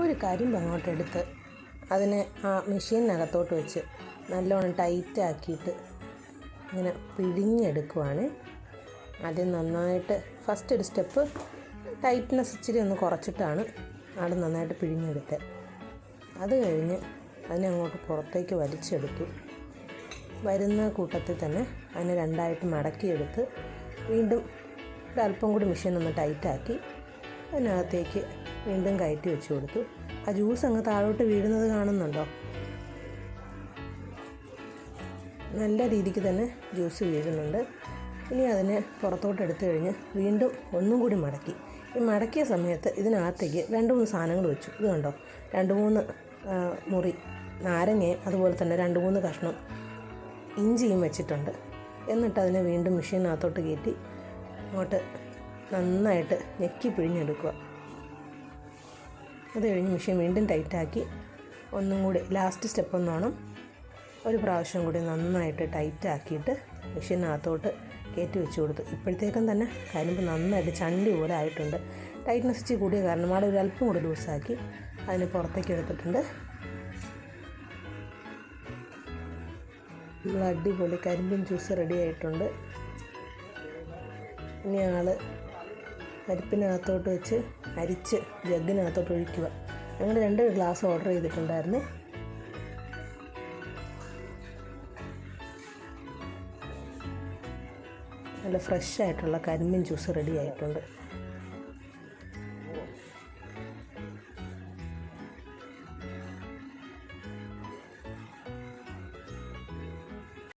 ഒരു കരിമ്പ് അങ്ങോട്ട് എടുത്ത് അതിനെ ആ മെഷീനിനകത്തോട്ട് വെച്ച് നല്ലോണം ടൈറ്റാക്കിയിട്ട് ഇങ്ങനെ പിഴിഞ്ഞെടുക്കുവാണ്. ആദ്യം നന്നായിട്ട് ഫസ്റ്റ് ഒരു സ്റ്റെപ്പ് ടൈറ്റ്നെസ് ഇച്ചിരി ഒന്ന് കുറച്ചിട്ടാണ് ആൾ നന്നായിട്ട് പിഴിഞ്ഞെടുത്തത്. അത് കഴിഞ്ഞ് അതിനെ അങ്ങോട്ട് പുറത്തേക്ക് വലിച്ചെടുത്തു. വരുന്ന കൂട്ടത്തിൽ തന്നെ അതിനെ രണ്ടായിട്ട് മടക്കിയെടുത്ത് വീണ്ടും ഒരല്പം കൂടി മെഷീൻ ഒന്ന് ടൈറ്റാക്കി അതിനകത്തേക്ക് വീണ്ടും കയറ്റി വെച്ച് കൊടുത്തു. ആ ജ്യൂസ് അങ്ങ് താഴോട്ട് വീഴുന്നത് കാണുന്നുണ്ടോ? നല്ല രീതിക്ക് തന്നെ ജ്യൂസ് വീഴുന്നുണ്ട്. ഇനി അതിനെ പുറത്തോട്ട് എടുത്തു കഴിഞ്ഞ് വീണ്ടും ഒന്നും കൂടി മടക്കി. ഈ മടക്കിയ സമയത്ത് ഇതിനകത്തേക്ക് 2-3 സാധനങ്ങൾ വെച്ചു. ഇത് കണ്ടോ, 2-3 മുറി നാരങ്ങയും അതുപോലെ തന്നെ 2-3 കഷ്ണം ഇഞ്ചിയും വെച്ചിട്ടുണ്ട്. എന്നിട്ട് അതിനെ വീണ്ടും മെഷീനകത്തോട്ട് കയറ്റി അങ്ങോട്ട് നന്നായിട്ട് ഞെക്കി പിഴിഞ്ഞെടുക്കുക. അത് കഴിഞ്ഞ് മെഷീൻ വീണ്ടും ടൈറ്റാക്കി ഒന്നും കൂടി ലാസ്റ്റ് സ്റ്റെപ്പ് എന്നോണം ഒരു പ്രാവശ്യം കൂടി നന്നായിട്ട് ടൈറ്റാക്കിയിട്ട് മെഷീനകത്തോട്ട് കയറ്റി വെച്ച് കൊടുത്തു. ഇപ്പോഴത്തേക്കും തന്നെ കരിമ്പ് നന്നായിട്ട് ചണ്ടി പോലെ ആയിട്ടുണ്ട്. ടൈറ്റ്നസ് ഇച്ചിരി കൂടിയ കാരണം അവിടെ ഒരു അല്പം കൂടി ലൂസാക്കി അതിന് പുറത്തേക്ക് എടുത്തിട്ടുണ്ട്. അടിപൊളി കരിമ്പിൻ ജ്യൂസ് റെഡി ആയിട്ടുണ്ട്. ഇനി അരിപ്പിനകത്തോട്ട് വെച്ച് അരിച്ച് ജഗ്ഗിനകത്തോട്ട് ഒഴിക്കുക. ഞങ്ങൾ 2 ഗ്ലാസ് ഓർഡർ ചെയ്തിട്ടുണ്ടായിരുന്നു. നല്ല ഫ്രഷ് ആയിട്ടുള്ള കരിമ്പിൻ ജ്യൂസ് റെഡി ആയിട്ടുണ്ട്.